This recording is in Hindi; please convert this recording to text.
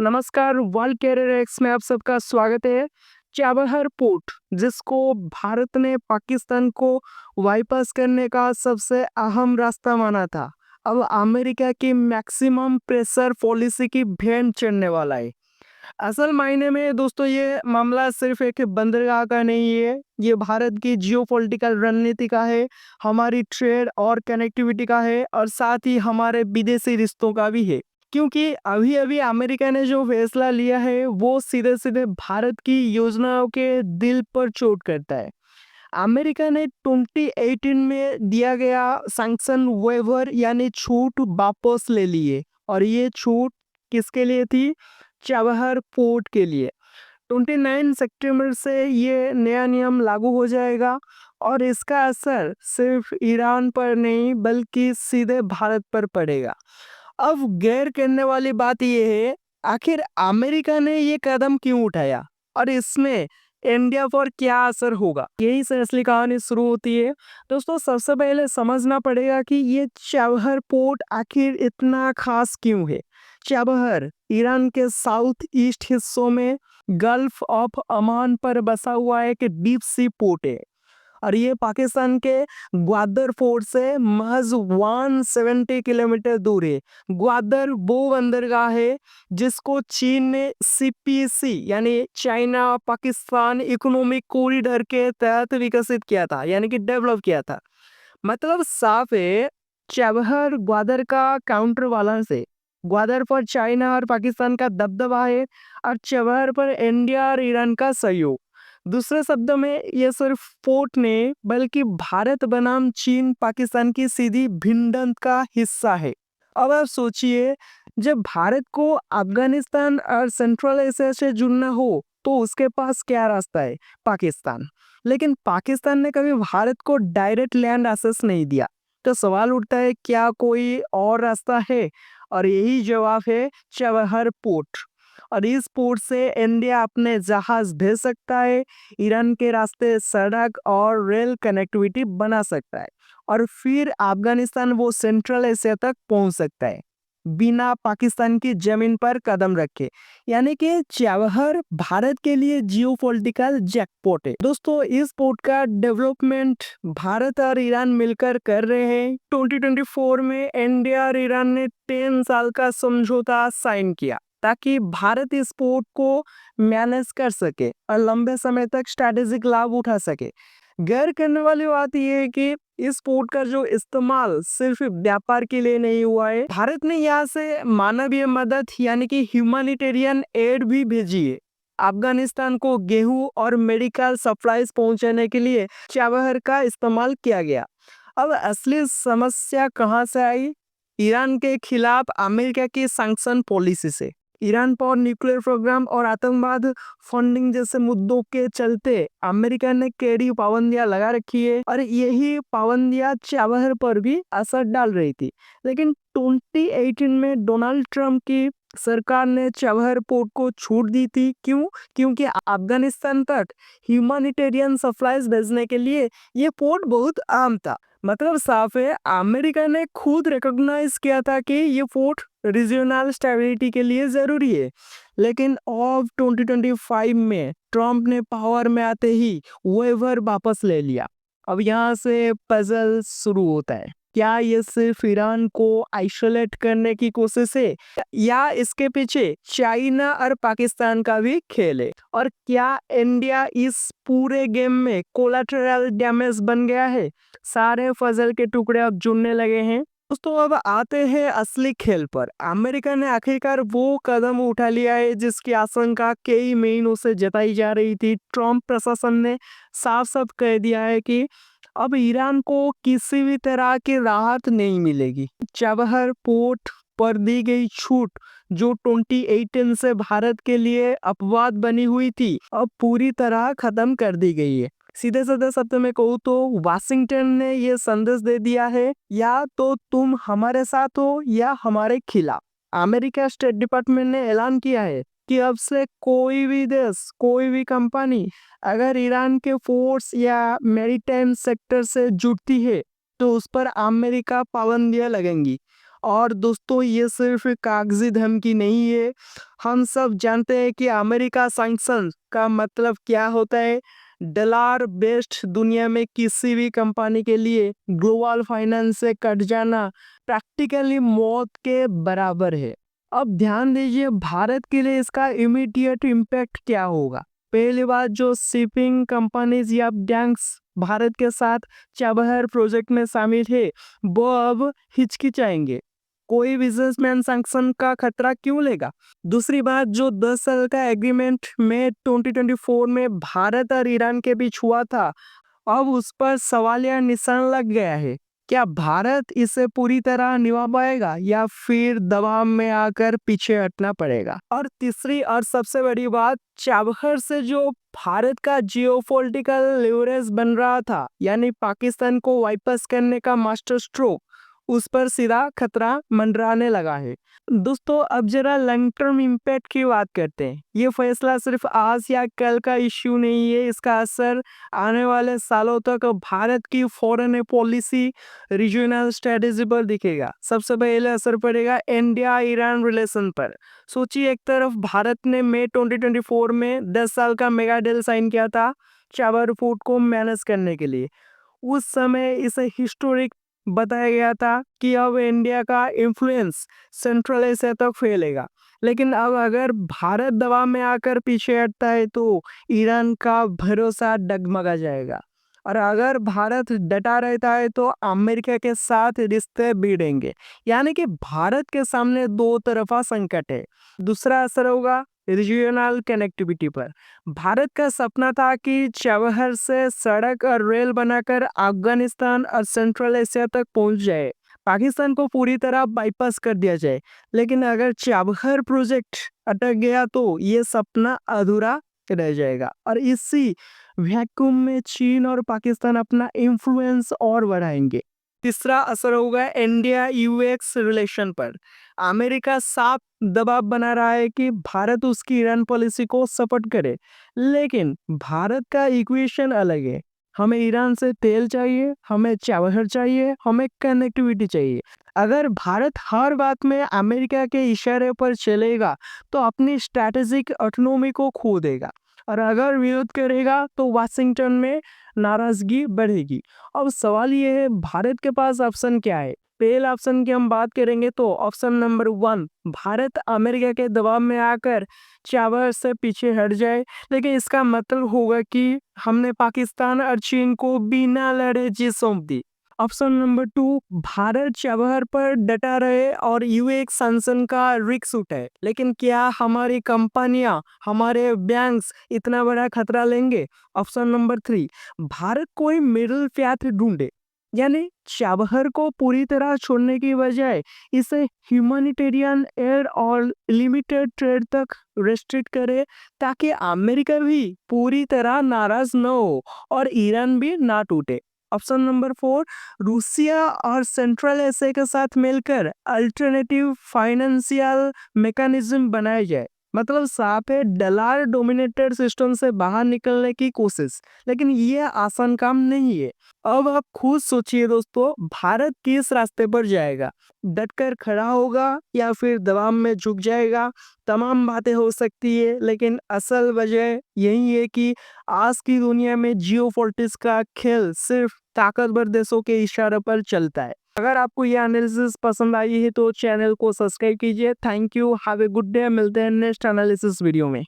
नमस्कार, वर्ल्ड कैरियर एक्स में आप सबका स्वागत है। चाबहार पोर्ट, जिसको भारत ने पाकिस्तान को बाईपास करने का सबसे अहम रास्ता माना था, अब अमेरिका की मैक्सिमम प्रेशर पॉलिसी की भेंट चढ़ने वाला है। असल मायने में दोस्तों ये मामला सिर्फ एक बंदरगाह का नहीं है, ये भारत की जियोपॉलिटिकल रणनीति का है, हमारी ट्रेड और कनेक्टिविटी का है और साथ ही हमारे विदेशी रिश्तों का भी है। क्योंकि अभी-अभी अमेरिका ने जो फैसला लिया है, वो सीधे-सीधे भारत की योजनाओं के दिल पर चोट करता है। अमेरिका ने 2018 में दिया गया सैंक्शन वेवर यानी छूट वापस ले लिए और ये छूट किसके लिए थी? चाबहार पोर्ट के लिए। 29 सितंबर से ये नया नियम लागू हो जाएगा और इसका असर सिर्फ ईरान पर नहीं बल्कि सीधे भारत पर पड़ेगा। अब गैर करने वाली बात यह है, आखिर अमेरिका ने ये कदम क्यों उठाया और इसमें इंडिया पर क्या असर होगा? यही से असली कहानी शुरू होती है। दोस्तों सबसे पहले समझना पड़ेगा कि ये चाबहार पोर्ट आखिर इतना खास क्यों है। चाबहार ईरान के साउथ ईस्ट हिस्सों में गल्फ ऑफ अमान पर बसा हुआ एक डीप सी पोर्ट है और ये पाकिस्तान के ग्वादर फोर्ट से महज 170 किलोमीटर दूर है। ग्वादर वो बंदरगाह है जिसको चीन ने सीपीसी यानी चाइना पाकिस्तान इकोनॉमिक कॉरिडोर के तहत विकसित किया था, यानी कि डेवलप किया था। मतलब साफ है, चाबहार ग्वादर का काउंटर बैलेंस है। ग्वादर पर चाइना और पाकिस्तान का दबदबा है और चाबहार पर इंडिया और ईरान का सहयोग। दूसरे शब्दों में ये सिर्फ पोर्ट नहीं बल्कि भारत बनाम चीन पाकिस्तान की सीधी भिड़ंत का हिस्सा है। अब आप सोचिए, जब भारत को अफगानिस्तान और सेंट्रल एशिया से जुड़ना हो तो उसके पास क्या रास्ता है? पाकिस्तान। लेकिन पाकिस्तान ने कभी भारत को डायरेक्ट लैंड एक्सेस नहीं दिया। तो सवाल उठता है, क्या कोई और रास्ता है? और यही जवाब है चाबहार पोर्ट। और इस पोर्ट से इंडिया अपने जहाज भेज सकता है, ईरान के रास्ते सड़क और रेल कनेक्टिविटी बना सकता है और फिर अफगानिस्तान वो सेंट्रल एशिया तक पहुंच सकता है बिना पाकिस्तान की जमीन पर कदम रखे। यानी कि चाबहार भारत के लिए जियोपॉलिटिकल जैकपॉट है। दोस्तों इस पोर्ट का डेवलपमेंट भारत और ईरान मिलकर कर रहे हैं। 2024 में इंडिया और ईरान ने 10 साल का समझौता साइन किया ताकि भारत इस पोर्ट को मैनेज कर सके और लंबे समय तक स्ट्रैटेजिक लाभ उठा सके। गैर करने वाली बात यह है कि इस पोर्ट का जो इस्तेमाल सिर्फ व्यापार के लिए नहीं हुआ है, भारत ने यहाँ से मानवीय मदद यानी कि ह्यूमैनिटेरियन एड भी भेजी है। अफगानिस्तान को गेहूं और मेडिकल सप्लाईज पहुंचाने के लिए चाबहार का इस्तेमाल किया गया। अब असली समस्या कहां से आई? ईरान के खिलाफ अमेरिका की सैंक्शन पॉलिसी से। ईरान पर न्यूक्लियर प्रोग्राम और आतंकवाद फंडिंग जैसे मुद्दों के चलते अमेरिका ने कड़ी पाबंदियां लगा रखी है और यही पाबंदियां चाबहार पर भी असर डाल रही थी। लेकिन 2018 में डोनाल्ड ट्रंप की सरकार ने चाबहार पोर्ट को छूट दी थी। क्यों? क्योंकि अफगानिस्तान तक ह्यूमैनिटेरियन सप्लाईज भेजने के लिए ये पोर्ट बहुत आम था। मतलब साफ है, अमेरिका ने खुद रिकॉग्नाइज किया था कि ये पोर्ट रीजनल स्टेबिलिटी के लिए जरूरी है। लेकिन अब 2025 में ट्रंप ने पावर में आते ही वेवर वापस ले लिया। अब यहाँ से पजल शुरू होता है, क्या ये सिर्फ ईरान को आइसोलेट करने की कोशिश है या इसके पीछे चाइना और पाकिस्तान का भी खेल है? और क्या इंडिया इस पूरे गेम में कोलैटरल डैमेज बन गया है? सारे पजल के टुकड़े अब जुड़ने लगे हैं। दोस्तों अब आते हैं असली खेल पर। अमेरिका ने आखिरकार वो कदम उठा लिया है जिसकी आशंका कई महीनों से जताई जा रही थी। ट्रंप प्रशासन ने साफ साफ कह दिया है कि अब ईरान को किसी भी तरह की राहत नहीं मिलेगी। चाबहार पोर्ट पर दी गई छूट जो 2018 से भारत के लिए अपवाद बनी हुई थी, अब पूरी तरह खत्म कर दी गई है। सीधे साधे शब्द में कहूँ तो वाशिंगटन ने यह संदेश दे दिया है, या तो तुम हमारे साथ हो या हमारे खिलाफ। अमेरिका स्टेट डिपार्टमेंट ने ऐलान किया है कि अब से कोई भी देश, कोई भी कंपनी अगर ईरान के फोर्स या मैरीटाइम सेक्टर से जुड़ती है तो उस पर अमेरिका पाबंदियां लगेंगी और दोस्तों ये सिर्फ कागजी धमकी नहीं है। हम सब जानते हैं कि अमेरिका सैंक्शन का मतलब क्या होता है। डॉलर बेस्ड दुनिया में किसी भी कंपनी के लिए ग्लोबल फाइनेंस से कट जाना प्रैक्टिकली मौत के बराबर है। अब ध्यान दीजिए भारत के लिए इसका इमीडिएट इम्पैक्ट क्या होगा। पहली बात, जो शिपिंग कंपनीज या बैंक्स भारत के साथ चाबहार प्रोजेक्ट में शामिल है वो अब हिचकिचाएंगे। कोई बिजनेसमैन सैंक्शन का खतरा क्यों लेगा। दूसरी बात, जो 10 साल का एग्रीमेंट में 2024 में भारत और ईरान के बीच हुआ था अब उस पर सवालिया निशान लग गया है। क्या भारत इसे पूरी तरह निभा पाएगा या फिर दबाव में आकर पीछे हटना पड़ेगा। और तीसरी और सबसे बड़ी बात, चाबहार से जो भारत का जियोपॉलिटिकल लिवरेज बन रहा था यानी पाकिस्तान को वापस करने का मास्टर स्ट्रोक उस पर सीधा खतरा मंडराने लगा है। दोस्तों अब जरा लॉन्ग टर्म इम्पैक्ट की बात करते हैं। ये फैसला सिर्फ आज या कल का इश्यू नहीं है, इसका असर आने वाले सालों तक भारत की फॉरेन पॉलिसी रीजनल स्ट्रेटेजी पर दिखेगा। सबसे पहले असर पड़ेगा इंडिया ईरान रिलेशन पर। सोचिए, एक तरफ भारत ने मई 2024 में 10 साल का मेगा डील साइन किया था चाबहार पोर्ट को मैनेज करने के लिए। उस समय इसे हिस्टोरिक बताया गया था कि अब इंडिया का इन्फ्लुएंस सेंट्रल एशिया तक फैलेगा। लेकिन अब अगर भारत दबाव में आकर पीछे हटता है तो ईरान का भरोसा डगमगा जाएगा। और अगर भारत डटा रहता है तो अमेरिका के साथ रिश्ते बिगड़ेंगे। यानी कि भारत के सामने दो तरफा संकट है। दूसरा असर होगा रीजनल कनेक्टिविटी पर। भारत का सपना था कि चाबहार से सड़क और रेल बनाकर अफगानिस्तान और सेंट्रल एशिया तक पहुंच जाए, पाकिस्तान को पूरी तरह बाईपास कर दिया जाए। लेकिन अगर चाबहार प्रोजेक्ट अटक गया तो ये सपना अधूरा रह जाएगा और इसी वैक्यूम में चीन और पाकिस्तान अपना इन्फ्लुएंस और बढ़ाएंगे। तीसरा असर होगा इंडिया यूएस रिलेशन पर। अमेरिका साफ दबाव बना रहा है कि भारत उसकी ईरान पॉलिसी को सपोर्ट करे, लेकिन भारत का इक्वेशन अलग है। हमें ईरान से तेल चाहिए, हमें चाबहार चाहिए, हमें कनेक्टिविटी चाहिए। अगर भारत हर बात में अमेरिका के इशारे पर चलेगा तो अपनी स्ट्रैटेजिक ऑटोनॉमी को खो देगा और अगर विरोध करेगा तो वाशिंगटन में नाराजगी बढ़ेगी। अब सवाल ये है भारत के पास ऑप्शन क्या है। पहले ऑप्शन की हम बात करेंगे तो ऑप्शन नंबर 1, भारत अमेरिका के दबाव में आकर चाबहार से पीछे हट जाए। लेकिन इसका मतलब होगा कि हमने पाकिस्तान और चीन को बिना लड़े जीत सौंप दी। ऑप्शन नंबर 2, भारत चाबहार पर डटा रहे और यूएस सैंक्शन का रिस्क उठाए। लेकिन क्या हमारी कंपनियां, हमारे बैंक्स इतना बड़ा खतरा लेंगे। ऑप्शन नंबर 3, भारत कोई मिडिल पाथ ढूंढे, यानी चाबहार को पूरी तरह छोड़ने की बजाय इसे ह्यूमैनिटेरियन एड और लिमिटेड ट्रेड तक रेस्ट्रिक्ट करे ताकि अमेरिका भी पूरी तरह नाराज न हो और ईरान भी ना टूटे। ऑप्शन नंबर 4, रूसिया और सेंट्रल एशिया के साथ मिलकर अल्टरनेटिव फाइनेंशियल मैकेनिज्म बनाए जाए। मतलब साफ है डॉलर डोमिनेटेड सिस्टम से बाहर निकलने की कोशिश। लेकिन ये आसान काम नहीं है। अब आप खुद सोचिए दोस्तों, भारत किस रास्ते पर जाएगा। डटकर खड़ा होगा या फिर दबाव में झुक जाएगा। तमाम बातें हो सकती है, लेकिन असल वजह यही है कि आज की दुनिया में जियोपॉलिटिक्स का खेल सिर्फ ताकतवर देशों के इशारे पर चलता है। अगर आपको ये एनालिसिस पसंद आई है तो चैनल को सब्सक्राइब कीजिए। Thank you, have a good day. मिलते हैं नेक्स्ट एनालिसिस वीडियो में।